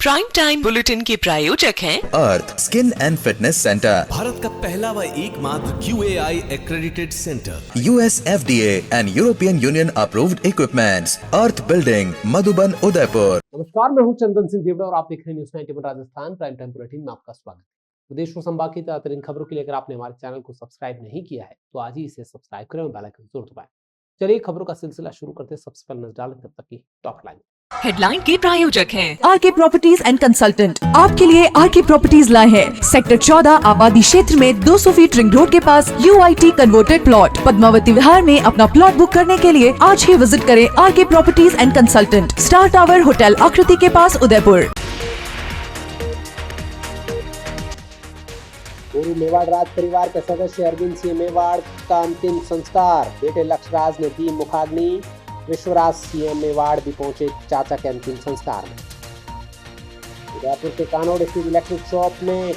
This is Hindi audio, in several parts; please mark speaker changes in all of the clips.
Speaker 1: प्राइम टाइम बुलेटिन के प्रायोजक हैं
Speaker 2: Earth skin and fitness centre,
Speaker 3: Bharat का पहला व एकमात्र QAI accredited centre,
Speaker 2: US FDA and European Union approved equipments, Earth building, Madhuban, Udaipur.
Speaker 4: नमस्कार, मैं हूं चंदन सिंह देवड़ा और आप देख रहे हैं news 91 Rajasthan prime time bulletin में आपका स्वागत है। विदेश और संभाग की ताजा खबरों के लिए अगर आपने हमारे चैनल को सब्सक्राइब नहीं किया है तो आज ही इसे सब्सक्राइब करें और बेल आइकन जरूर दबाएं। चलिए खबरों का सिलसिला शुरू करते हैं। सबसे पहले नजर डालें तब तक की टॉप लाइन।
Speaker 1: हेडलाइन के प्रायोजक हैं
Speaker 5: आरके प्रॉपर्टीज एंड कंसल्टेंट आपके लिए आरके प्रॉपर्टीज लाए हैं सेक्टर 14 आबादी क्षेत्र में 200 फीट रिंग रोड के पास UIT converted plot Padmavati Vihar में अपना प्लॉट बुक करने के लिए आज ही विजिट करें RK properties and consultant, star tower hotel Aakriti के पास, उदयपुर।
Speaker 4: पूर्व मेवाड़ राज परिवार के सदस्य अरविंद सिंह मेवाड़ का अंतिम संस्कार, बेटे लक्ष्यराज ने दी मुखाग्नि। विश्वराज सिंह मेवाड़ भी पहुंचे चाचा के अंतिम संस्कार में। उदयपुर के कानोड़ स्थित इलेक्ट्रिक शॉप में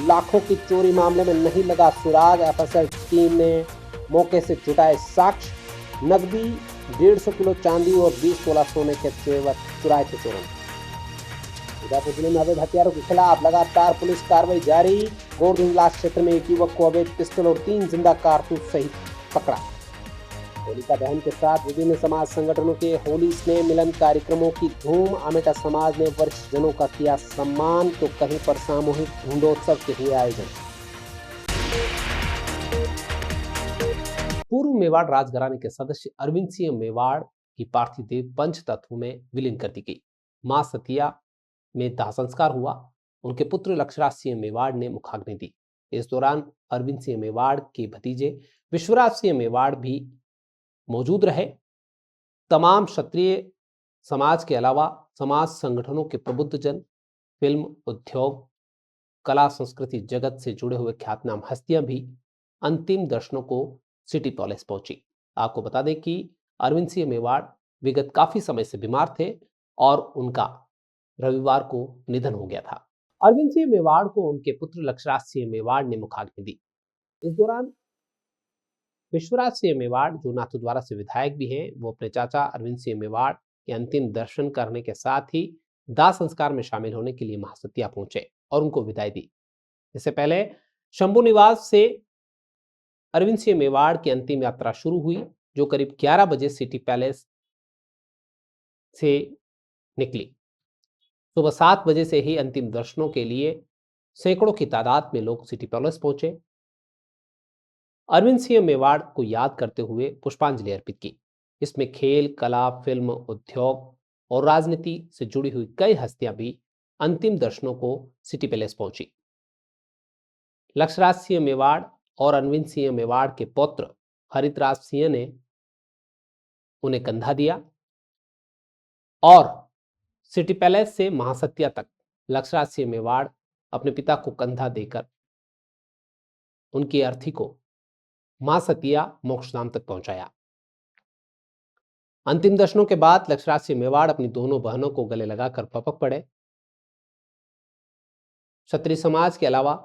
Speaker 4: लाखों की चोरी मामले में नहीं लगा सुराग। FSL टीम ने मौके से जुटाए साक्ष्य। नकदी, 150 किलो चांदी और 20 तोला सोने के जेवर चुराए थे चोरों। उदयपुर जिले में अवैध हथियारों के खिलाफ लगातार पुलिस कार्रवाई जारी। गोरधुंगलास क्षेत्र में एक युवक को अवैध पिस्टल और 3 जिंदा कारतूस सहित पकड़ा। होलिका दहन के साथ विभिन्न समाज संगठनों के होली स्नेह मिलन कार्यक्रमों की धूम। आमेटा समाज ने वरिष्ठ जनों का किया सम्मान तो कहीं पर सामूहिक धुंडोत्सव के हुए आयोजन। पूर्व मेवाड़ राजघराने के सदस्य अरविंद सिंह मेवाड़ की पार्थिव देह पंच तत्व में विलीन कर दी गई। मां सतिया में दाह संस्कार हुआ। उनके पुत्र लक्ष्यराज सिंह मेवाड़ ने मुखाग्नि दी। इस दौरान अरविंद सिंह मेवाड़ के भतीजे विश्वराज सिंह मेवाड़ भी मौजूद रहे। तमाम क्षत्रिय समाज के अलावा समाज संगठनों के प्रबुद्ध जन, फिल्म उद्योग, कला संस्कृति जगत से जुड़े हुए ख्यातनाम हस्तियां भी अंतिम दर्शनों को सिटी पैलेस पहुंची। आपको बता दें कि अरविंद सिंह मेवाड़ विगत काफी समय से बीमार थे और उनका रविवार को निधन हो गया था। अरविंद सिंह मेवाड़ को उनके पुत्र लक्ष्यराज सिंह मेवाड़ ने मुखाग्नि दी। इस दौरान विश्वराज सिंह मेवाड़, जो नाथद्वारा से विधायक भी हैं, वो अपने चाचा अरविंद सिंह मेवाड़ के अंतिम दर्शन करने के साथ ही दाह संस्कार में शामिल होने के लिए महासतिया पहुंचे और उनको विदाई दी। इससे पहले शंभू निवास से अरविंद सिंह मेवाड़ की अंतिम यात्रा शुरू हुई, जो करीब 11 बजे सिटी पैलेस से निकली। सुबह 7 बजे से ही अंतिम दर्शनों के लिए सैकड़ों की तादाद में लोग सिटी पैलेस पहुंचे। अरविंद सिंह मेवाड़ को याद करते हुए पुष्पांजलि अर्पित की। इसमें खेल, कला, फिल्म, उद्योग और राजनीति से जुड़ी हुई कई हस्तियां भी अंतिम दर्शनों को सिटी पैलेस पहुंची। लक्ष्यराज सिंह मेवाड़ और अरविंद सिंह मेवाड़ के पौत्र हरितराज सिंह ने उन्हें कंधा दिया और सिटी पैलेस से महासतिया तक लक्ष्यराज सिंह मेवाड़ अपने पिता को कंधा देकर उनकी अर्थी को मां सतिया मोक्षधाम तक पहुंचाया। अंतिम दर्शनों के बाद लक्ष्यराज सिंह मेवाड़ अपनी दोनों बहनों को गले लगाकर पपक पड़े। क्षत्रिय समाज के अलावा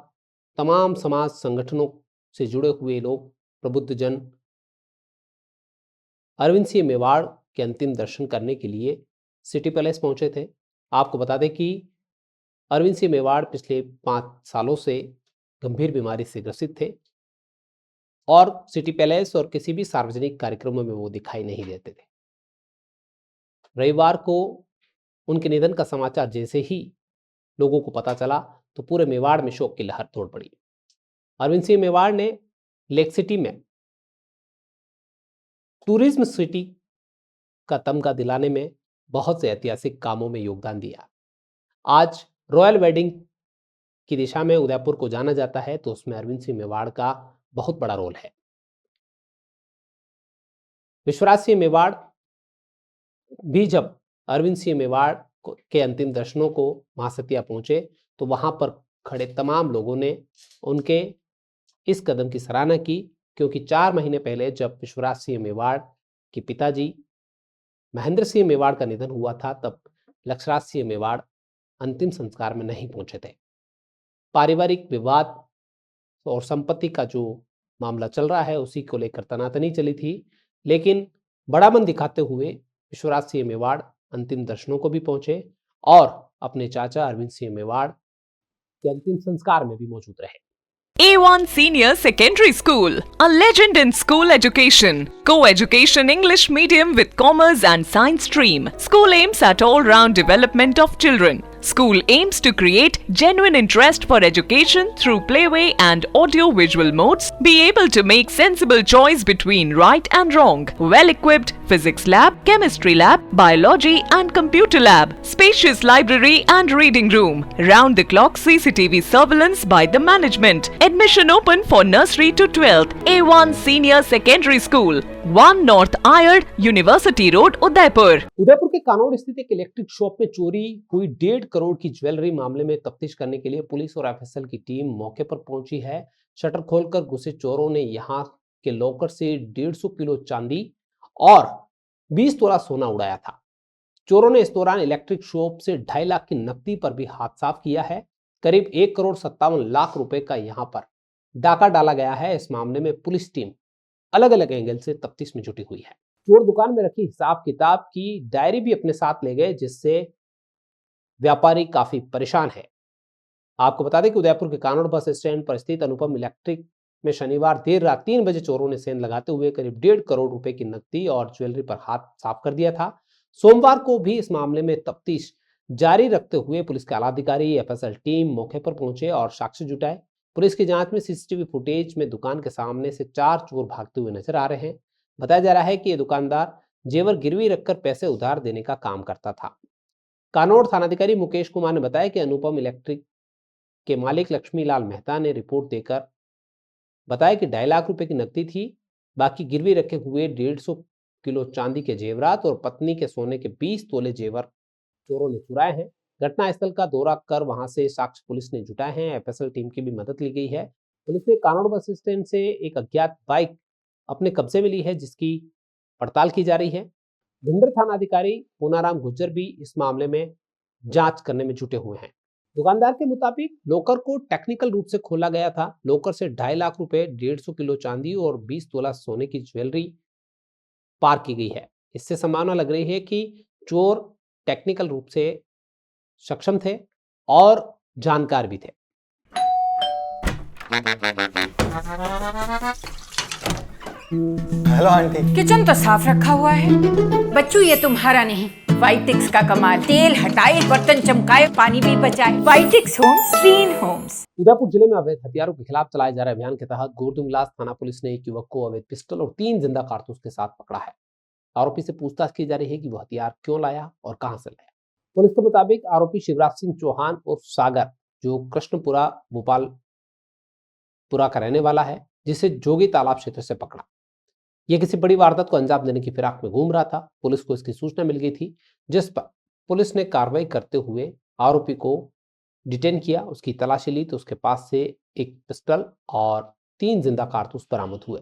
Speaker 4: तमाम समाज संगठनों से जुड़े हुए लोग, प्रबुद्ध जन अरविंद सिंह मेवाड़ के अंतिम दर्शन करने के लिए सिटी पैलेस पहुंचे थे। आपको बता दें कि अरविंद सिंह मेवाड़ पिछले 5 सालों से गंभीर बीमारी से ग्रसित थे और सिटी पैलेस और किसी भी सार्वजनिक कार्यक्रमों में वो दिखाई नहीं देते थे। रविवार को उनके निधन का समाचार जैसे ही लोगों को पता चला तो पूरे मेवाड़ में शोक की लहर तोड़ पड़ी। अरविंद सिंह मेवाड़ ने लेक सिटी में टूरिज्म सिटी का तमगा दिलाने में बहुत से ऐतिहासिक कामों में योगदान दिया। आज रॉयल वेडिंग की दिशा में उदयपुर को जाना जाता है तो उसमें अरविंद सिंह मेवाड़ का बहुत बड़ा रोल है। विश्वराज सिंह मेवाड़ भी जब अरविंद सिंह मेवाड़ के अंतिम दर्शनों को महासतिया पहुंचे तो वहां पर खड़े तमाम लोगों ने उनके इस कदम की सराहना की, क्योंकि 4 महीने पहले जब विश्वराज सिंह मेवाड़ के पिताजी महेंद्र सिंह मेवाड़ का निधन हुआ था तब लक्ष्यराज सिंह मेवाड़ अंतिम संस्कार में नहीं पहुंचे थे। पारिवारिक विवाद और संपत्ति का जो मामला चल रहा है उसी को लेकर तनातनी चली थी, लेकिन बड़ा मन दिखाते हुए विश्वराज सिंह मेवाड़ अंतिम दर्शनों को भी पहुंचे और अपने चाचा अरविंद सिंह मेवाड़ के अंतिम संस्कार में भी मौजूद रहे।
Speaker 1: A1 Senior Secondary School, a legend in school education. Co-education English medium with commerce and science stream. School aims at all-round development of children. School aims to create genuine interest for education through playway and audio-visual modes. Be able to make sensible choice between right and wrong. Well-equipped physics lab, chemistry lab, biology and computer lab. Spacious library and reading room. Round-the-clock CCTV surveillance by the management. Admission open for nursery to 12th. A1 Senior Secondary School, 1 North Ayad, University Road, Udaipur.
Speaker 4: Udaipur के कानोड़ स्थित एक इलेक्ट्रिक शॉप में चोरी हुई 1.5 करोड़ की ज्वेलरी मामले में तफ्तीश करने के लिए पुलिस और एफएसएल की टीम मौके पर पहुंची है। शटर खोलकर घुसे चोरों ने यहां के लॉकर से 150 किलो चांदी और 20 तोला सोना उड़ाया था। चोरों ने इस दौरान इलेक्ट्रिक शॉप से 2.5 लाख की नकदी पर भी हाथ साफ किया है। करीब 1 करोड़ 57 लाख रुपए का यहां पर डाका डाला गया है। इस मामले में पुलिस टीम अलग अलग एंगल से तफ्तीश में जुटी हुई है। चोर दुकान में रखी हिसाब किताब की डायरी भी अपने साथ ले गए, जिससे व्यापारी काफी परेशान है। आपको बता दें कि उदयपुर के कानोड़ बस स्टैंड पर स्थित अनुपम इलेक्ट्रिक में शनिवार देर रात 3 बजे चोरों ने सेंध लगाते हुए करीब 1.5 करोड़ रुपए की नकदी और ज्वेलरी पर हाथ साफ कर दिया था। सोमवार को भी इस मामले में तफ्तीश जारी रखते हुए पुलिस के आला अधिकारी, एफएसएल टीम मौके पर पहुंचे और साक्ष्य जुटाए। पुलिस की जांच में सीसीटीवी फुटेज में दुकान के सामने से 4 चोर भागते हुए नजर आ रहे हैं। बताया जा रहा है कि ये दुकानदार जेवर गिरवी रखकर पैसे उधार देने का काम करता था। कानोड़ थानाधिकारी मुकेश कुमार ने बताया कि अनुपम इलेक्ट्रिक के मालिक लक्ष्मीलाल मेहता ने रिपोर्ट देकर बताया कि 2.5 लाख रुपए की नकदी थी, बाकी गिरवी रखे हुए 150 किलो चांदी के जेवरात और पत्नी के सोने के 20 तोले जेवर चोरों ने चुराए हैं। घटनास्थल का दौरा कर वहां से साक्ष्य पुलिस ने जुटाए हैं। एफएसएल टीम की भी मदद ली गई है। पुलिस ने कानोड़ बस स्टैंड से एक अज्ञात बाइक अपने कब्जे में ली है, जिसकी पड़ताल की जा रही है। भिंडर थानाधिकारी पूनाराम गुज्जर भी इस मामले में जांच करने में जुटे हुए हैं। दुकानदार के मुताबिक लॉकर को टेक्निकल रूप से खोला गया था। लॉकर से 2.5 लाख रुपए, 150 किलो चांदी और 20 तोला सोने की ज्वेलरी पार की गई है। इससे संभावना लग रही है कि चोर टेक्निकल रूप से सक्षम थे और जानकार भी थे।
Speaker 6: Hello aunty.
Speaker 7: किचन तो साफ रखा हुआ है। बच्चू ये तुम्हारा नहीं, वाइटिक्स का कमाल। तेल हटाए, बर्तन चमकाए, पानी भी बचाए। वाइटिक्स होम्स, क्लीन होम्स।
Speaker 4: उदयपुर जिले में अवैध हथियारों के खिलाफ चलाए जा रहे अभियान के तहत गोरदुमलास थाना पुलिस ने एक युवक को अवैध पिस्टल और 3 जिंदा कारतूस के साथ पकड़ा है। आरोपी से पूछताछ की जा रही है कि वह हथियार क्यों लाया और कहां से लाया। पुलिस के मुताबिक आरोपी शिवराज सिंह चौहान उर्फ सागर, जो कृष्णपुरा भोपालपुरा का रहने वाला है, जिसे जोगी तालाब क्षेत्र से पकड़ा। यह किसी बड़ी वारदात को अंजाम देने की फिराक में घूम रहा था। पुलिस को इसकी सूचना मिल गई थी, जिस पर पुलिस ने कार्रवाई करते हुए आरोपी को डिटेन किया। उसकी तलाशी ली तो उसके पास से एक पिस्टल और 3 जिंदा कारतूस बरामद हुए।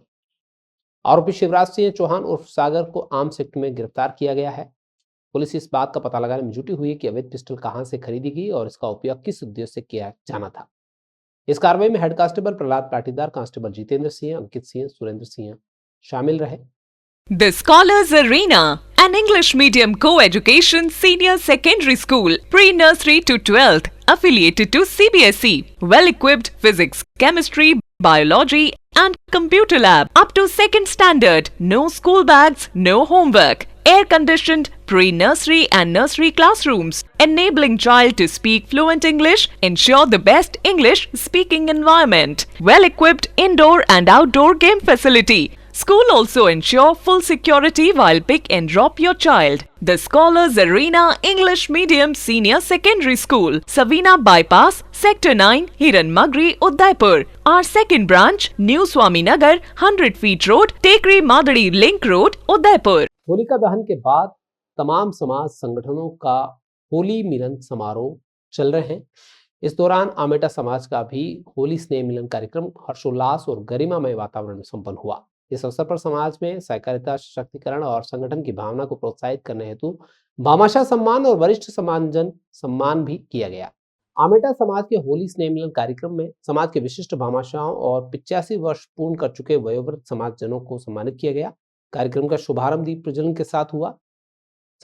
Speaker 4: आरोपी शिवराज सिंह चौहान उर्फ सागर को आर्म्स एक्ट में गिरफ्तार किया गया है। पुलिस इस बात का पता लगाने में जुटी हुई है कि अवैध पिस्टल कहां से खरीदी गई और इसका उपयोग किस उद्देश्य से किया जाना था। इस कार्रवाई में head constable Prahlad Patidar, constable Jitendra Singh, Ankit Singh, Surendra Singh शामिल रहे।
Speaker 1: The Scholars Arena, an English medium co-education senior secondary school, pre-nursery to 12th, affiliated to CBSE, well-equipped physics, chemistry, biology and computer lab, up to 2nd standard, no school bags, no homework, air-conditioned pre-nursery and nursery classrooms, enabling child to speak fluent English, ensure the best English speaking environment, well-equipped indoor and outdoor game facility. School also ensure full security while pick and drop your child. The Scholars Arena English Medium Senior Secondary School, Savina Bypass, Sector 9, Hiranmagri, Udaipur. Our second branch, New Swaminagar, 100 feet road, Tekri Madadi Link Road, Udaipur.
Speaker 4: Holika दहन के बाद तमाम समाज संगठनों का होली मिलन समारोह चल रहे हैं। इस दौरान आमेटा समाज का भी होली स्नेह मिलन कार्यक्रम हर्षोल्लास और गरिमामय वातावरण में संपन्न हुआ। इस अवसर पर समाज में सहकारिता, सशक्तिकरण और संगठन की भावना को प्रोत्साहित करने हेतु भामाशाह सम्मान और वरिष्ठ समाजजन सम्मान भी किया गया। आमेटा समाज के होली स्नेह मिलन कार्यक्रम में समाज के विशिष्ट भामाशाहों और 85 वर्ष पूर्ण कर चुके वयोवृद्ध समाजजनों को सम्मानित किया गया। कार्यक्रम का शुभारंभ दीप प्रज्वलन के साथ हुआ।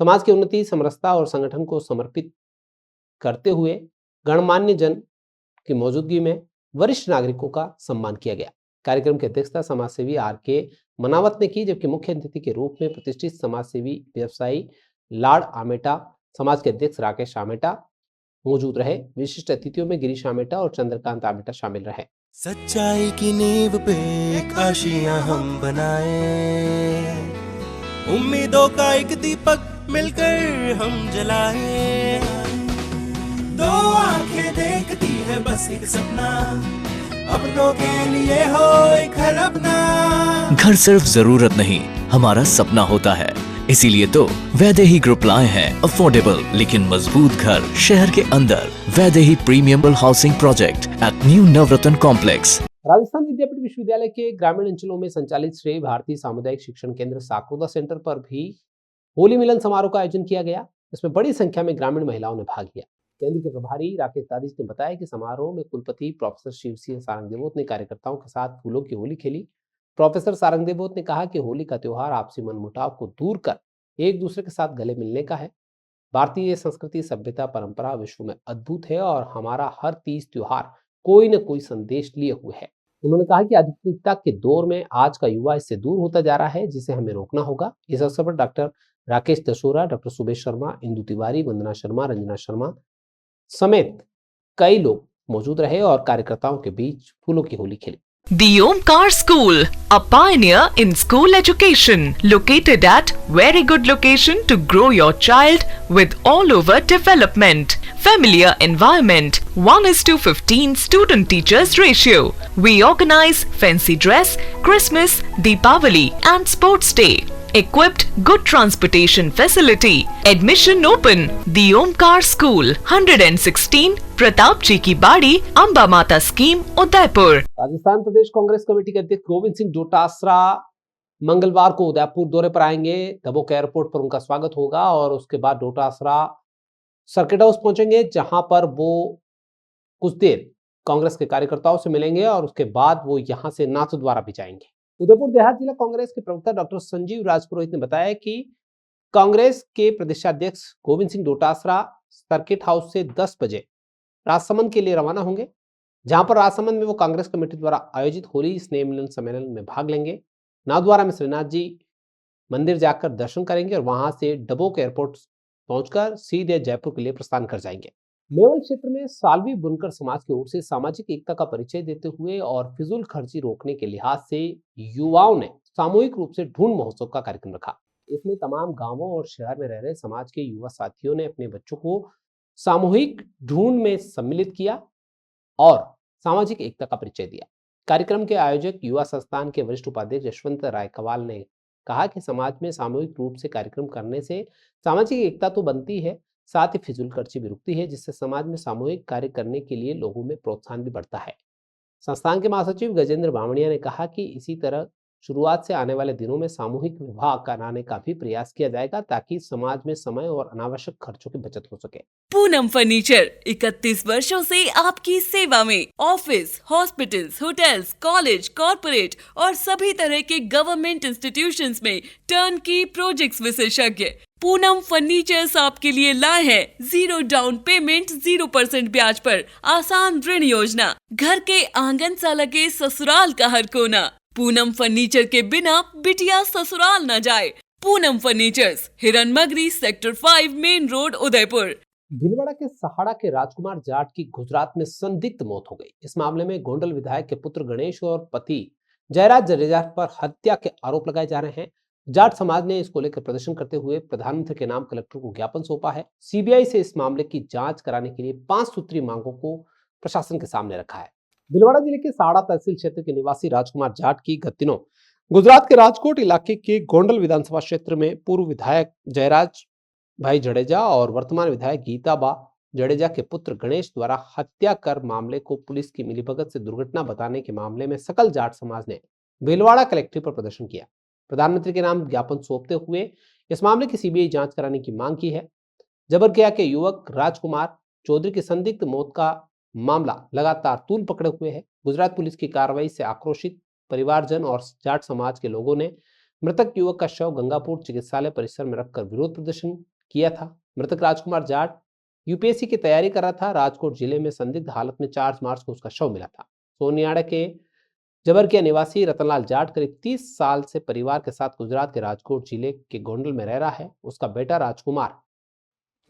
Speaker 4: समाज की उन्नति, समरसता और संगठन को समर्पित करते हुए गणमान्य जन की मौजूदगी में वरिष्ठ नागरिकों का सम्मान किया गया। कार्यक्रम की अध्यक्षता समाजसेवी RK मनावत ने की, जबकि मुख्य अतिथि के रूप में प्रतिष्ठित समाजसेवी व्यवसायी लाड आमेटा, समाज के अध्यक्ष राकेश आमेटा मौजूद रहे। विशिष्ट अतिथियों में गिरीश आमेटा और चंद्रकांत आमेटा शामिल रहे।
Speaker 6: सच्चाई की नींव पे एक आशियां हम बनाए, उम्मीदों का एक दीपक मिलकर हम जलाए। दो आंखें देखती है बस एक सपना, अपनों के लिए हो एक घर अपना।
Speaker 8: घर सिर्फ जरूरत नहीं, हमारा सपना होता है। इसीलिए तो वैदेही ग्रुप लाए हैं अफोर्डेबल लेकिन मजबूत घर शहर के अंदर। Vaidehi premium housing project at new Navratna complex.
Speaker 4: Rajasthan Vidyapeeth विश्वविद्यालय के ग्रामीण अंचलों में संचालित श्री भारतीय सामुदायिक शिक्षण केंद्र साकोदा सेंटर पर भी होली मिलन समारोह का आयोजन किया गया। इसमें बड़ी संख्या में ग्रामीण महिलाओं ने भाग लिया। केंद्र के प्रभारी राकेश तादिश ने बताया कि समारोह में कुलपति प्रोफेसर शिव सिंह सारंगदेवोत ने कार्यकर्ताओं के साथ फूलों की होली खेली। प्रोफेसर सारंगदेवोत ने कहा कि होली का त्योहार आपसी मनमुटाव को दूर कर एक दूसरे के साथ गले मिलने का है। भारतीय संस्कृति, सभ्यता, परंपरा विश्व में अद्भुत है और हमारा हर तीज त्योहार कोई न कोई संदेश लिए हुए है। उन्होंने कहा कि आधुनिकता के दौर में आज का युवा इससे दूर होता जा रहा है, जिसे हमें रोकना होगा। इस अवसर पर डॉक्टर राकेश दशोरा, डॉक्टर सुबेश शर्मा, इंदु तिवारी, वंदना शर्मा, रंजना शर्मा समेत कई लोग मौजूद रहे और कार्यकर्ताओं के बीच फूलों की होली खेली।
Speaker 1: The Omkar School, a pioneer in school education, located at very good location to grow your child with all over development. Familiar environment, 1:15 student teachers ratio. We organize fancy dress, Christmas, Deepavali and sports day. Equipped good transportation facility. Admission open. The Omkar School, 116 Pratap जी की बाड़ी, अंबा माता स्कीम, उदयपुर।
Speaker 4: राजस्थान प्रदेश कांग्रेस कमेटी के अध्यक्ष गोविंद सिंह डोटासरा मंगलवार को उदयपुर दौरे पर आएंगे। दबोक एयरपोर्ट पर उनका स्वागत होगा और उसके बाद डोटासरा सर्किट हाउस पहुंचेंगे, जहां पर वो कुछ देर कांग्रेस के कार्यकर्ताओं से मिलेंगे और उसके बाद वो यहां से नाथद्वारा भी जाएंगे। उदयपुर देहात जिला कांग्रेस के प्रवक्ता डॉक्टर संजीव राजपुरोहित ने बताया कि कांग्रेस के प्रदेशाध्यक्ष गोविंद सिंह डोटासरा सर्किट हाउस से 10 बजे राजसमंद के लिए रवाना होंगे, जहां पर राजसमंद में वो कांग्रेस कमेटी द्वारा आयोजित होली स्नेह मिलन सम्मेलन में भाग लेंगे। नाथद्वारा में श्रीनाथ जी मंदिर जाकर दर्शन करेंगे और वहां से डबोक एयरपोर्ट पहुंचकर सीधे जयपुर के लिए प्रस्थान कर जाएंगे। मेवल क्षेत्र में सालवी बुनकर समाज की ओर से सामाजिक एकता का परिचय देते हुए और फिजूल खर्ची रोकने के लिहाज से युवाओं ने सामूहिक रूप से ढूंढ महोत्सव का कार्यक्रम रखा। इसमें तमाम गांवों और शहर में रह रहे समाज के युवा साथियों ने अपने बच्चों को सामूहिक ढूंढ में सम्मिलित किया और सामाजिक एकता का परिचय दिया। कार्यक्रम के आयोजक युवा संस्थान के वरिष्ठ उपाध्यक्ष यशवंत रायकवाल ने कहा कि समाज में सामूहिक रूप से कार्यक्रम करने से सामाजिक एकता तो बनती है, साथ ही फिजूल खर्ची भी रुकती है, जिससे समाज में सामूहिक कार्य करने के लिए लोगों में प्रोत्साहन भी बढ़ता है। संस्थान के महासचिव गजेंद्र बावणिया ने कहा कि इसी तरह शुरुआत से आने वाले दिनों में सामूहिक विवाह कराने का भी प्रयास किया जाएगा, ताकि समाज में समय और अनावश्यक खर्चों की बचत हो सके।
Speaker 9: पूनम फर्नीचर 31 वर्षों से आपकी सेवा में। Office, hospitals, hotels, college, corporate और सभी तरह के गवर्नमेंट इंस्टीट्यूशंस में टर्नकी प्रोजेक्ट्स विशेषज्ञ पूनम फर्नीचर्स आपके लिए लाए हैं 0 डाउन पेमेंट 0% ब्याज पर आसान ऋण योजना। घर के आंगन सा लगे ससुराल का हर कोना। पूनम फर्नीचर के बिना बिटिया ससुराल न जाए। Poonam furnitures, Hiranmagri, sector 5, main road, Udaipur.
Speaker 4: Bhilwara के सहाड़ा के राजकुमार जाट की गुजरात में संदिग्ध मौत हो गई। इस मामले में गोंडल विधायक के पुत्र गणेश और पति जयराज जडेजा पर हत्या के आरोप लगाए जा रहे हैं। जाट समाज ने इसको लेकर प्रदर्शन करते हुए प्रधानमंत्री के नाम कलेक्टर को ज्ञापन सौंपा है। सीबीआई से इस मामले की जांच कराने के लिए 5 सूत्री मांगों को प्रशासन के सामने रखा है। भीलवाड़ा जिले के साड़ा तहसील क्षेत्र के निवासी राजकुमार जाट की गत दिनों गुजरात के राजकोट इलाके के गोंडल विधानसभा क्षेत्र में पूर्व विधायक जयराज भाई जडेजा और वर्तमान विधायक गीताबा जडेजा के पुत्र गणेश द्वारा हत्या कर मामले को पुलिस की मिलीभगत से दुर्घटना बताने के मामले में सकल जाट समाज ने भीलवाड़ा कलेक्ट्रेट पर प्रदर्शन किया। प्रधानमंत्री के नाम ज्ञापन सौंपते हुए इस मामले की सीबीआई जांच कराने की मांग की है। जबरकिया के युवक राजकुमार चौधरी की संदिग्ध मौत का मामला लगातार तूल पकड़े हुए है। गुजरात पुलिस की कार्रवाई से आक्रोशित परिवारजन और जाट समाज के लोगों ने मृतक युवक का शव गंगापुर चिकित्सालय परिसर में रखकर विरोध प्रदर्शन किया था। मृतक राजकुमार जाट यूपीएससी की तैयारी कर रहा था। राजकोट जिले में संदिग्ध हालत में 4 मार्च को उसका शव मिला था। सोनियाड़ा के जबरकिया निवासी रतनलाल जाट करीब 30 साल से परिवार के साथ गुजरात के राजकोट जिले के गोंडल में रह रहा है। उसका बेटा राजकुमार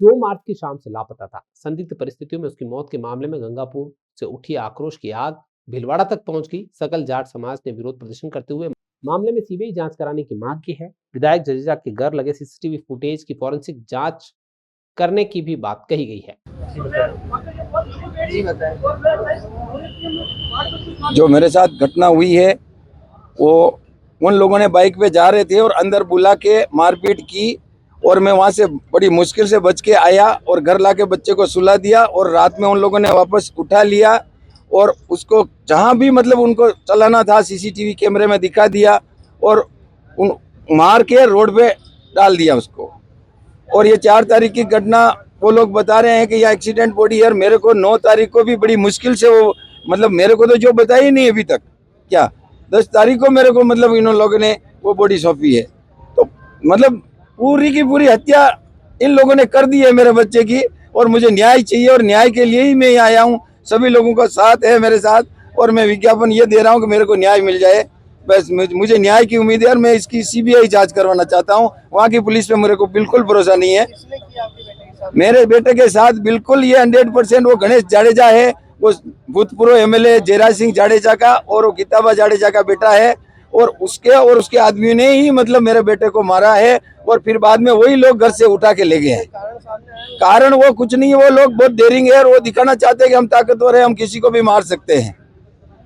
Speaker 4: 2 मार्च की शाम से लापता था। संदिग्ध परिस्थितियों में उसकी मौत के मामले में गंगापुर से उठी आक्रोश की आग भीलवाड़ा तक पहुंच गई। सकल जाट समाज ने विरोध प्रदर्शन करते हुए मामले में सीबीआई जांच कराने की मांग की है। विधायक जडेजा के घर लगे सीसीटीवी फुटेज की फॉरेंसिक जांच करने की भी बात कही गई है।
Speaker 10: जो मेरे साथ घटना हुई है वो उन लोगों ने बाइक पे जा रहे थे और अंदर बुला के मारपीट की और मैं वहाँ से बड़ी मुश्किल से बच के आया और घर लाके बच्चे को सुला दिया और रात में उन लोगों ने वापस उठा लिया और उसको जहाँ भी मतलब उनको चलाना था सीसीटीवी कैमरे में दिखा दिया और उन मार के रोड पे डाल दिया उसको। और ये 4 तारीख की घटना वो लोग बता रहे हैं कि यह एक्सीडेंट बॉडी है। मेरे को 9 तारीख को भी बड़ी मुश्किल से वो मतलब मेरे को तो जो बताई नहीं अभी तक, क्या 10 तारीख को मेरे को मतलब इन लोगों ने वो बॉडी सौंपी है। तो मतलब पूरी की पूरी हत्या इन लोगों ने कर दी है मेरे बच्चे की और मुझे न्याय चाहिए और न्याय के लिए ही मैं यहाँ आया हूँ। सभी लोगों का साथ है मेरे साथ और मैं विज्ञापन ये दे रहा हूँ कि मेरे को न्याय मिल जाए। बस मुझे न्याय की उम्मीद है और मैं इसकी सीबीआई जांच करवाना चाहता हूँ। वहाँ की पुलिस पे मेरे को बिल्कुल भरोसा नहीं है। मेरे बेटे के साथ बिल्कुल ये 100% वो गणेश जाडेजा है, वो भूतपूर्व एमएलए जयराज सिंह जाडेजा का और वो गीताबा जाडेजा का बेटा है और उसके आदमी ने ही मतलब मेरे बेटे को मारा है और फिर बाद में वही लोग घर से उठा के ले गए हैं। कारण वो कुछ नहीं है, वो लोग बहुत डेयरिंग है और वो दिखाना चाहते हैं कि हम ताकतवर है, हम किसी को भी मार सकते हैं।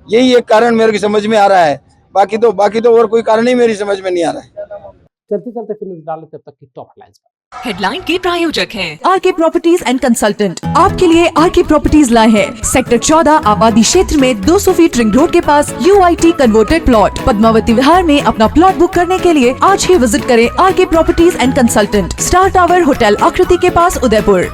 Speaker 10: यही एक कारण मेरे को समझ में आ रहा है, बाकी तो और कोई कारण ही मेरी समझ में नहीं आ रहा है।
Speaker 4: चलते चलते फिर डाल लेते तक की टॉप हेडलाइंस पर।
Speaker 1: हेडलाइन के प्रायोजक हैं
Speaker 5: आरके प्रॉपर्टीज एंड कंसल्टेंट। आपके लिए आरके प्रॉपर्टीज लाए हैं सेक्टर 14 आबादी क्षेत्र में 200 फीट रिंग रोड के पास UIT converted plot. Padmavati Vihar में अपना प्लॉट बुक करने के लिए आज ही विजिट करें RK properties and consultant, star tower hotel Aakriti के पास, उदयपुर।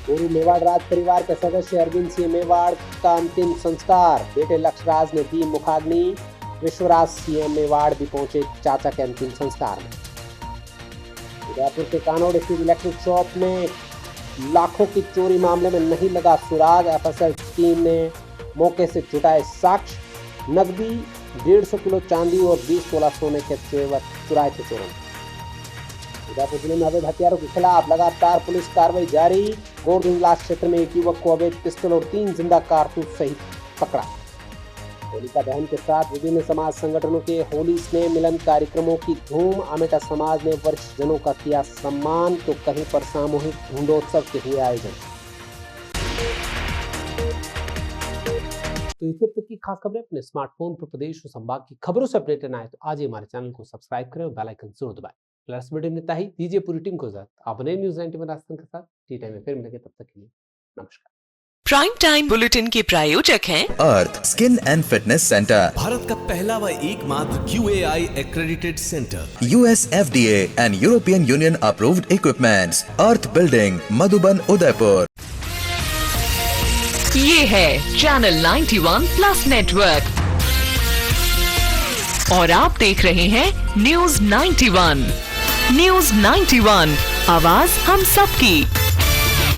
Speaker 4: पूर्व मेवाड़ राज परिवार के सदस्य अरविंद सिंह मेवाड़ का अंतिम संस्कार। बेटे लक्ष्यराज ने दी मुखाग्नि। विश्वराज सिंह मेवाड़ भी पहुंचे चाचा के अंतिम संस्कार में। उदयपुर के कानोड़ स्थित इलेक्ट्रिक शॉप में लाखों की चोरी मामले में नहीं लगा सुराग। एफएसएल टीम ने मौके से जुटाए साक्ष्य। नकदी 150 किलो चांदी और 20 तोला सोने के जेवर चुराए थे चोरों। उदयपुर जिले में अवैध हथियारों के खिलाफ लगातार पुलिस कार्रवाई जारी। गोरधुंगलास क्षेत्र में एक युवक को अवैध पिस्टल और 3 जिंदा कारतूस सहित पकड़ा। होलिका दहन के साथ विभिन्न समाज संगठनों के होली स्नेह मिलन कार्यक्रमों की धूम। आमेटा समाज ने वरिष्ठ जनों का किया सम्मान, तो कहीं पर सामूहिक ढूंढोत्सव के हुए आयोजन। तो इसी तक की खास खबरें अपने स्मार्टफोन पर प्रदेश और संभाग की खबरों से अपडेट रहना है तो आज ही हमारे चैनल को सब्सक्राइब करें और बेल आइकन जरूर दबाएं। प्लस वीडियो में ही दीजिए पूरी टीम को साथ आप नए न्यूज़ 91 राजस्थान के साथ टी टाइम में फिर मिलेंगे। तब तक के लिए नमस्कार।
Speaker 1: प्राइम टाइम बुलेटिन के प्रायोजक हैं
Speaker 2: Earth skin and fitness centre,
Speaker 3: Bharat का पहला व एकमात्र QAI accredited center,
Speaker 2: US FDA and European Union approved equipments, earth building, Madhuban, Udaipur.
Speaker 1: ये है चैनल 91 प्लस नेटवर्क और आप देख रहे हैं न्यूज़ 91। न्यूज़ 91, आवाज हम सबकी।